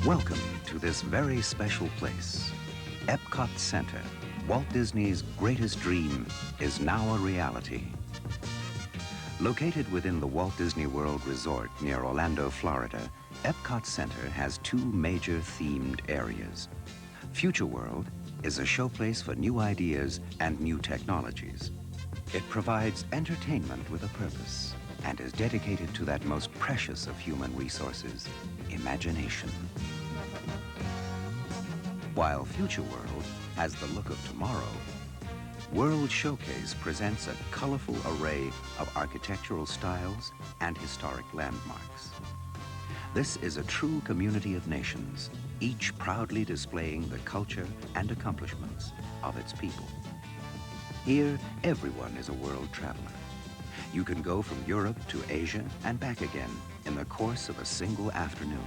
Welcome to this very special place. EPCOT Center, Walt Disney's greatest dream, is now a reality. Located within the Walt Disney World Resort near Orlando, Florida, EPCOT Center has two major themed areas. Future World is a showplace for new ideas and new technologies. It provides entertainment with a purpose and is dedicated to that most precious of human resources, imagination. While Future World has the look of tomorrow, World Showcase presents a colorful array of architectural styles and historic landmarks. This is a true community of nations, each proudly displaying the culture and accomplishments of its people. Here, everyone is a world traveler. You can go from Europe to Asia and back again in the course of a single afternoon.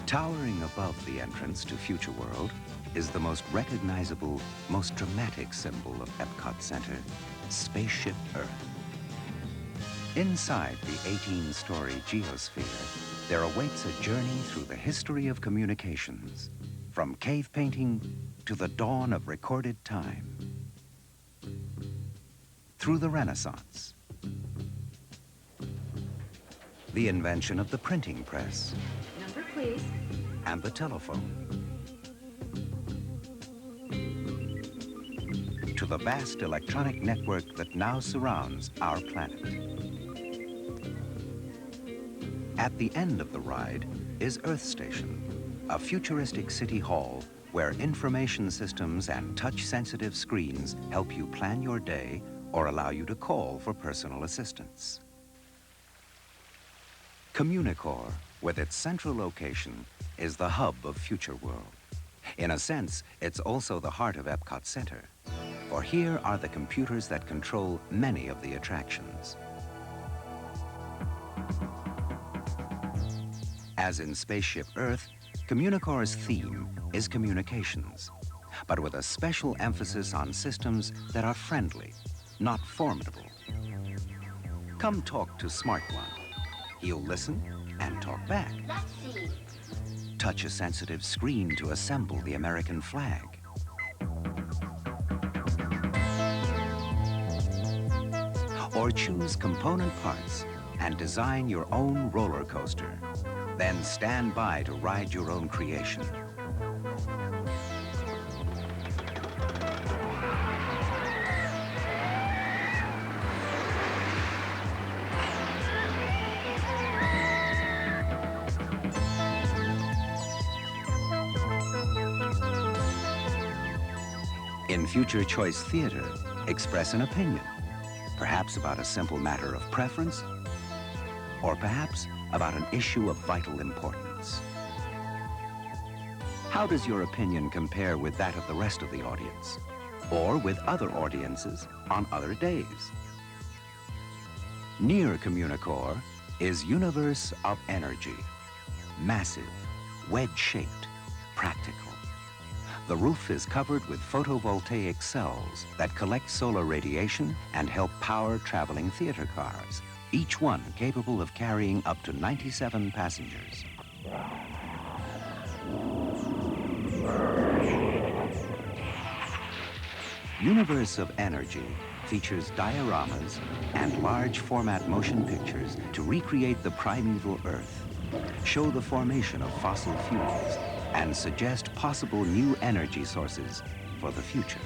Towering above the entrance to Future World is the most recognizable, most dramatic symbol of EPCOT Center, Spaceship Earth. Inside the 18-story geosphere, there awaits a journey through the history of communications, from cave painting to the dawn of recorded time. Through the Renaissance, the invention of the printing press, number please, and the telephone, to the vast electronic network that now surrounds our planet. At the end of the ride is Earth Station, a futuristic city hall where information systems and touch-sensitive screens help you plan your day or allow you to call for personal assistance. Communicore, with its central location, is the hub of Future World. In a sense, it's also the heart of EPCOT Center, for here are the computers that control many of the attractions. As in Spaceship Earth, Communicore's theme is communications, but with a special emphasis on systems that are friendly, not formidable. Come talk to Smart One. He'll listen and talk back. let's see. Touch a sensitive screen to assemble the American flag. Or choose component parts and design your own roller coaster. Then stand by to ride your own creation. In Future Choice Theater, express an opinion, perhaps about a simple matter of preference, or perhaps about an issue of vital importance. How does your opinion compare with that of the rest of the audience, or with other audiences on other days? Near Communicore is Universe of Energy, massive, wedge-shaped, practical. The roof is covered with photovoltaic cells that collect solar radiation and help power traveling theater cars, each one capable of carrying up to 97 passengers. Universe of Energy features dioramas and large format motion pictures to recreate the primeval Earth, show the formation of fossil fuels, and suggest possible new energy sources for the future.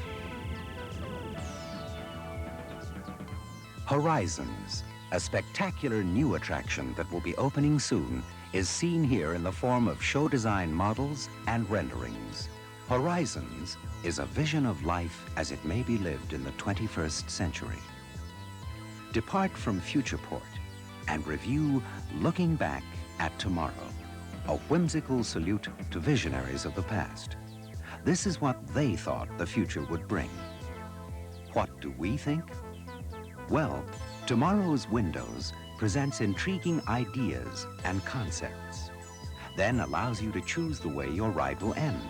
Horizons, a spectacular new attraction that will be opening soon, is seen here in the form of show design models and renderings. Horizons is a vision of life as it may be lived in the 21st century. Depart from Futureport and review Looking Back at Tomorrow, a whimsical salute to visionaries of the past. This is what they thought the future would bring. What do we think? Well, tomorrow's Windows presents intriguing ideas and concepts, then allows you to choose the way your ride will end.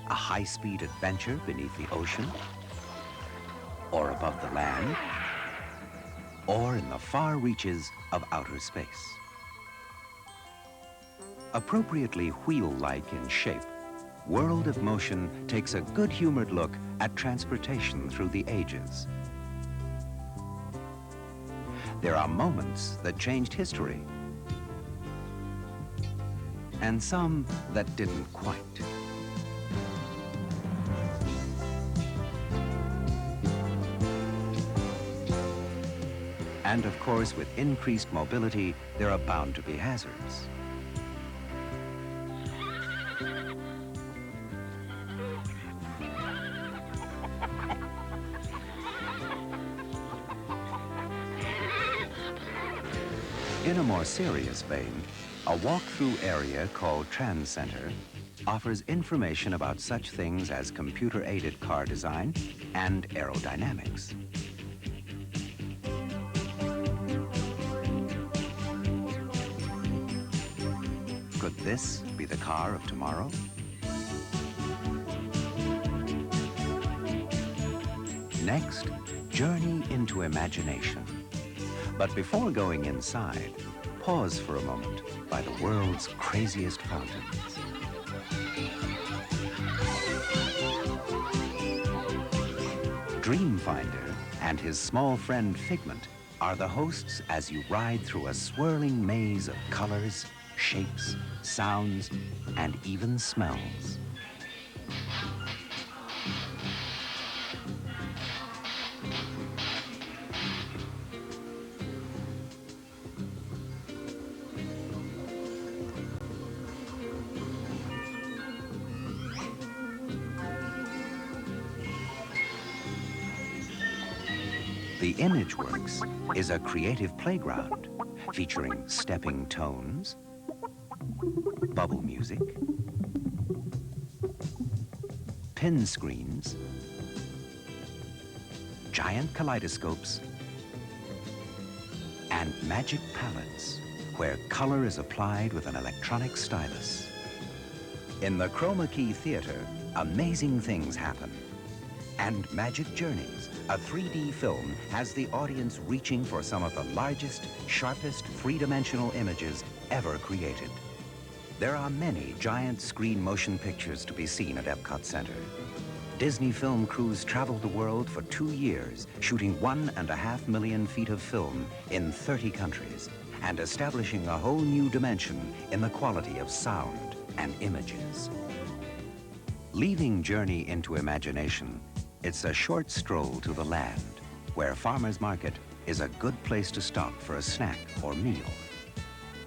A high-speed adventure beneath the ocean, or above the land, or in the far reaches of outer space. Appropriately wheel-like in shape, World of Motion takes a good-humored look at transportation through the ages. There are moments that changed history, and some that didn't quite. And of course, with increased mobility, there are bound to be hazards. In a more serious vein, a walk-through area called Trans Center offers information about such things as computer-aided car design and aerodynamics. Could this be the car of tomorrow? Next, journey into imagination. But before going inside, pause for a moment by the world's craziest fountains. Dreamfinder and his small friend Figment are the hosts as you ride through a swirling maze of colors, shapes, sounds, and even smells. The ImageWorks is a creative playground featuring stepping tones, bubble music, pin screens, giant kaleidoscopes, and magic palettes where color is applied with an electronic stylus. In the Chroma Key Theater, amazing things happen. And Magic Journeys, a 3D film, has the audience reaching for some of the largest, sharpest, three-dimensional images ever created. There are many giant screen motion pictures to be seen at EPCOT Center. Disney film crews traveled the world for 2 years, shooting 1.5 million feet of film in 30 countries, and establishing a whole new dimension in the quality of sound and images. Leaving Journey into Imagination, it's a short stroll to the land, where Farmer's Market is a good place to stop for a snack or meal.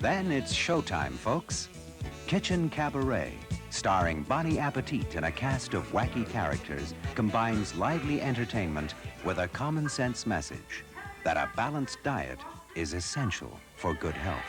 Then it's showtime, folks. Kitchen Cabaret, starring Bonnie Appetit and a cast of wacky characters, combines lively entertainment with a common-sense message that a balanced diet is essential for good health.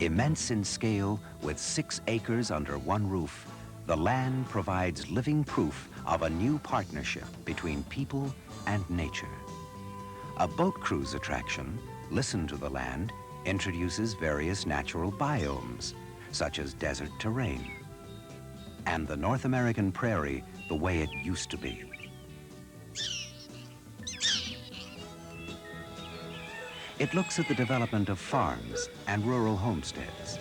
Immense in scale, with 6 acres under one roof, the land provides living proof of a new partnership between people and nature. A boat cruise attraction, Listen to the Land, introduces various natural biomes, such as desert terrain, and the North American prairie the way it used to be. It looks at the development of farms and rural homesteads,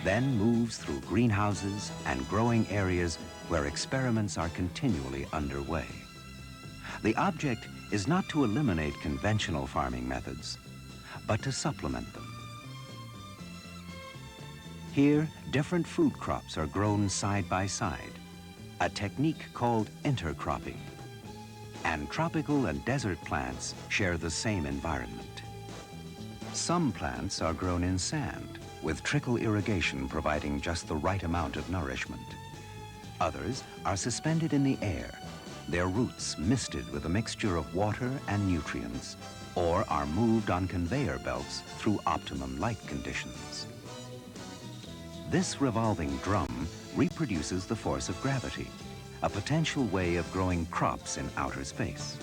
then moves through greenhouses and growing areas where experiments are continually underway. The object is not to eliminate conventional farming methods, but to supplement them. Here, different food crops are grown side by side, a technique called intercropping. And tropical and desert plants share the same environment. Some plants are grown in sand, with trickle irrigation providing just the right amount of nourishment. Others are suspended in the air, their roots misted with a mixture of water and nutrients, or are moved on conveyor belts through optimum light conditions. This revolving drum reproduces the force of gravity, a potential way of growing crops in outer space.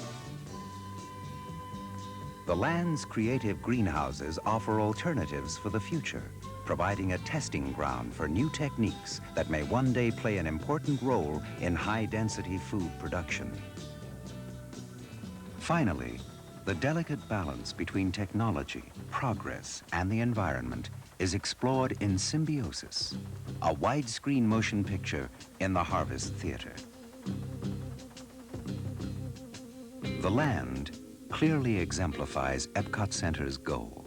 The land's creative greenhouses offer alternatives for the future, providing a testing ground for new techniques that may one day play an important role in high-density food production. Finally, the delicate balance between technology, progress, and the environment is explored in Symbiosis, a widescreen motion picture in the Harvest Theater. The land clearly exemplifies EPCOT Center's goal: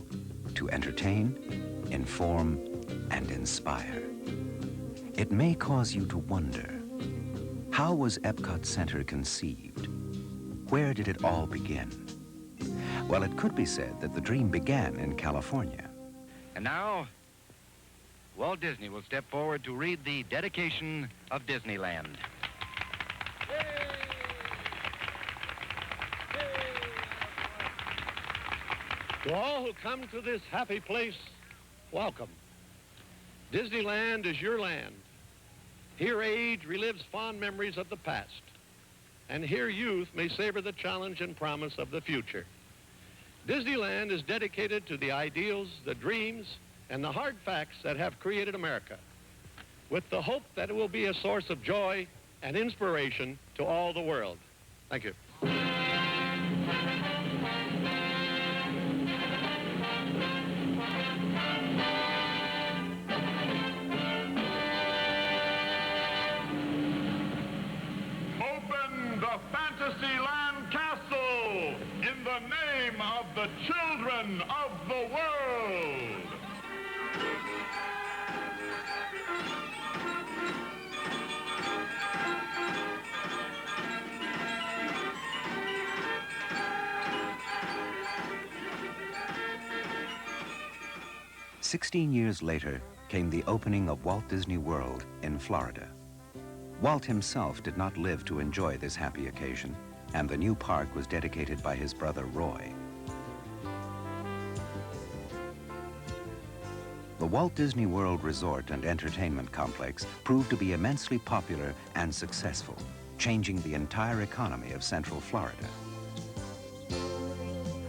to entertain, inform, and inspire. It may cause you to wonder, how was EPCOT Center conceived? Where did it all begin? Well, it could be said that the dream began in California. And now, Walt Disney will step forward to read the dedication of Disneyland. To all who come to this happy place, welcome. Disneyland is your land. Here age relives fond memories of the past, and here youth may savor the challenge and promise of the future. Disneyland is dedicated to the ideals, the dreams, and the hard facts that have created America, with the hope that it will be a source of joy and inspiration to all the world. Thank you. Open the Fantasyland Castle in the name of the children of the world. 16 years later came the opening of Walt Disney World in Florida. Walt himself did not live to enjoy this happy occasion, and the new park was dedicated by his brother Roy. The Walt Disney World Resort and Entertainment Complex proved to be immensely popular and successful, changing the entire economy of Central Florida.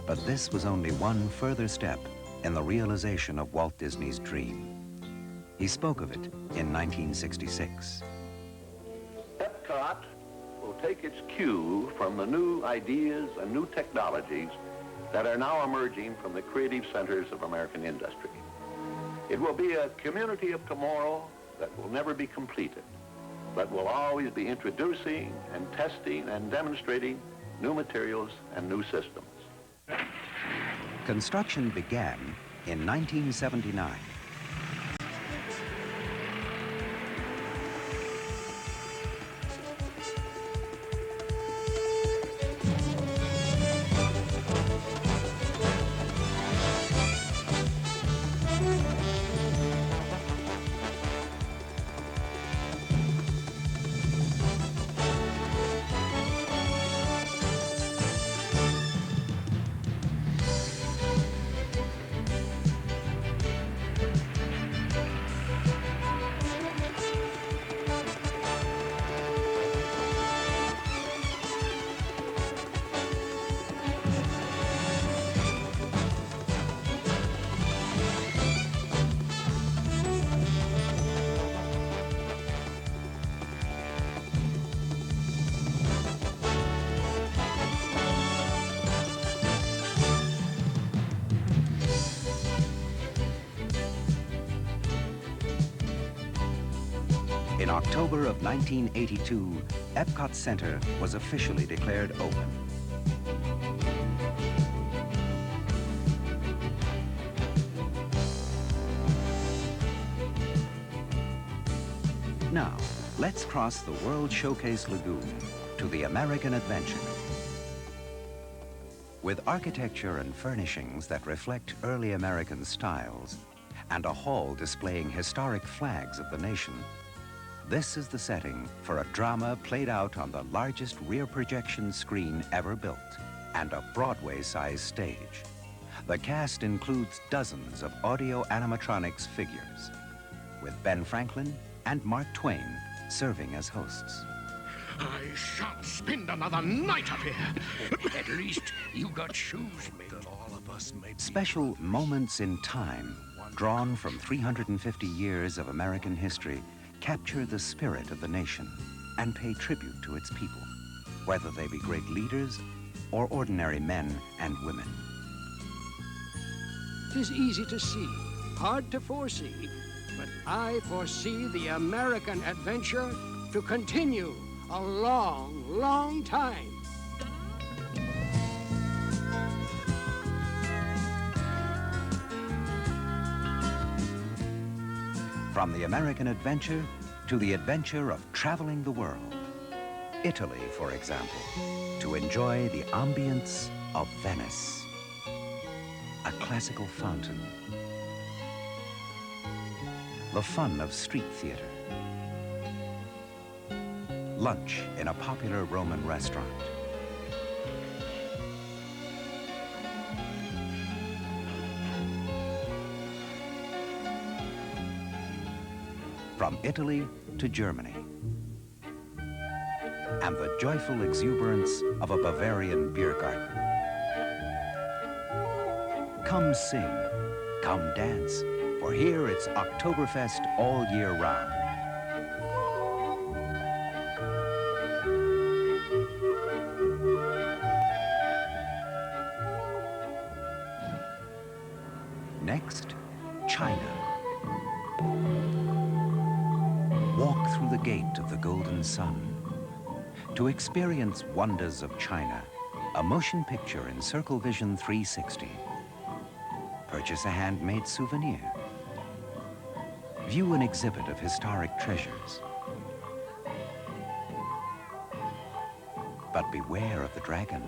But this was only one further step in the realization of Walt Disney's dream. He spoke of it in 1966. EPCOT will take its cue from the new ideas and new technologies that are now emerging from the creative centers of American industry. It will be a community of tomorrow that will never be completed, but will always be introducing and testing and demonstrating new materials and new systems. Construction began in 1979. In October of 1982, EPCOT Center was officially declared open. Now, let's cross the World Showcase Lagoon to the American Adventure. With architecture and furnishings that reflect early American styles, and a hall displaying historic flags of the nation, this is the setting for a drama played out on the largest rear projection screen ever built and a Broadway-sized stage. The cast includes dozens of audio animatronics figures, with Ben Franklin and Mark Twain serving as hosts. I shan't spend another night up here. At least you got shoes made. That all of us may be. Special moments in time drawn from 350 years of American history, capture the spirit of the nation and pay tribute to its people, whether they be great leaders or ordinary men and women. 'Tis easy to see, hard to foresee, but I foresee the American adventure to continue a long, long time. From the American adventure to the adventure of traveling the world. Italy, for example, to enjoy the ambience of Venice. A classical fountain. The fun of street theater. Lunch in a popular Roman restaurant. From Italy to Germany. And the joyful exuberance of a Bavarian beer garden. Come sing, come dance, for here it's Oktoberfest all year round. Next, China. Walk through the gate of the Golden Sun. To experience wonders of China, a motion picture in Circle Vision 360. Purchase a handmade souvenir. View an exhibit of historic treasures. But beware of the dragon.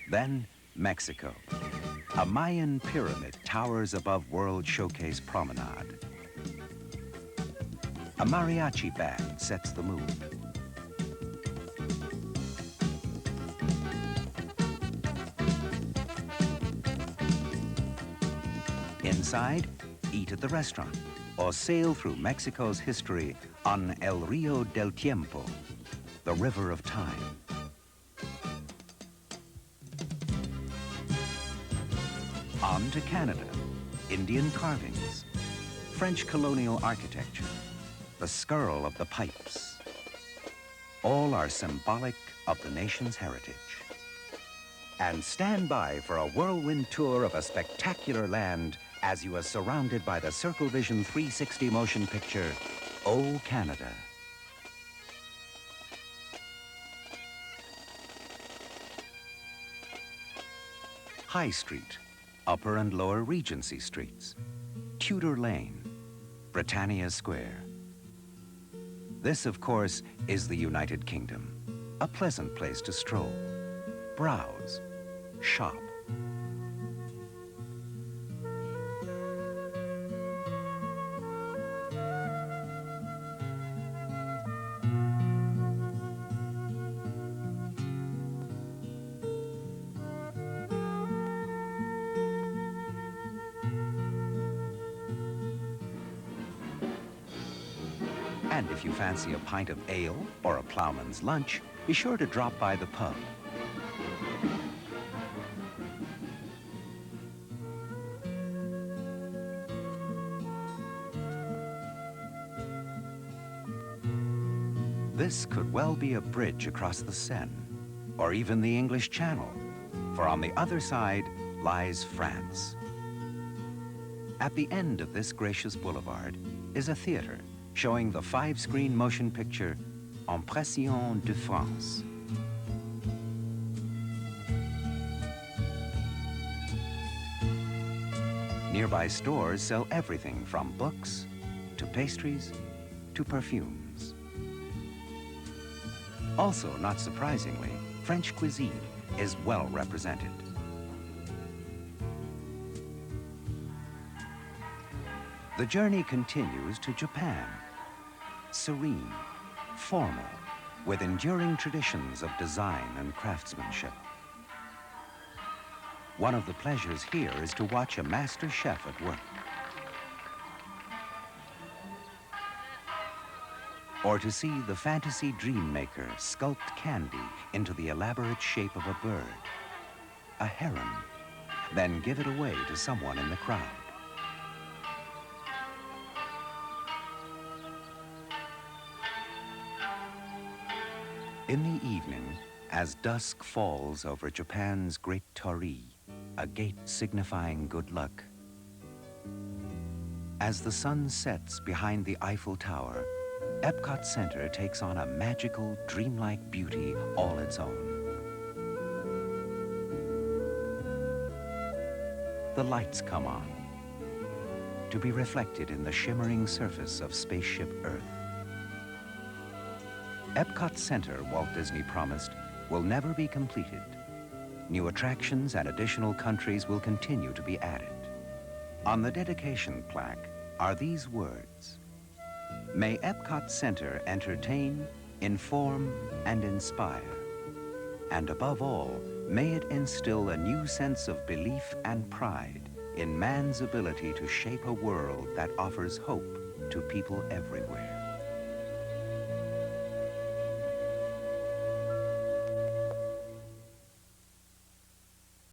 Then, Mexico. A Mayan pyramid towers above World Showcase Promenade. A mariachi band sets the mood. Inside, eat at the restaurant or sail through Mexico's history on El Rio del Tiempo, the river of time. On to Canada, Indian carvings, French colonial architecture, the skirl of the pipes. All are symbolic of the nation's heritage. And stand by for a whirlwind tour of a spectacular land as you are surrounded by the Circle Vision 360 motion picture, O Canada. High Street, Upper and Lower Regency Streets, Tudor Lane, Britannia Square. This, of course, is the United Kingdom, a pleasant place to stroll, browse, shop. And if you fancy a pint of ale or a ploughman's lunch, be sure to drop by the pub. This could well be a bridge across the Seine, or even the English Channel, for on the other side lies France. At the end of this gracious boulevard is a theater showing the 5-screen motion picture Impression de France. Nearby stores sell everything from books to pastries to perfumes. Also, not surprisingly, French cuisine is well represented. The journey continues to Japan. Serene, formal, with enduring traditions of design and craftsmanship. One of the pleasures here is to watch a master chef at work. Or to see the fantasy dream maker sculpt candy into the elaborate shape of a bird, a heron, then give it away to someone in the crowd. In the evening, as dusk falls over Japan's Great Torii, a gate signifying good luck, as the sun sets behind the Eiffel Tower, EPCOT Center takes on a magical, dreamlike beauty all its own. The lights come on, to be reflected in the shimmering surface of spaceship Earth. EPCOT Center, Walt Disney promised, will never be completed. New attractions and additional countries will continue to be added. On the dedication plaque are these words: "May EPCOT Center entertain, inform, and inspire. And above all, may it instill a new sense of belief and pride in man's ability to shape a world that offers hope to people everywhere."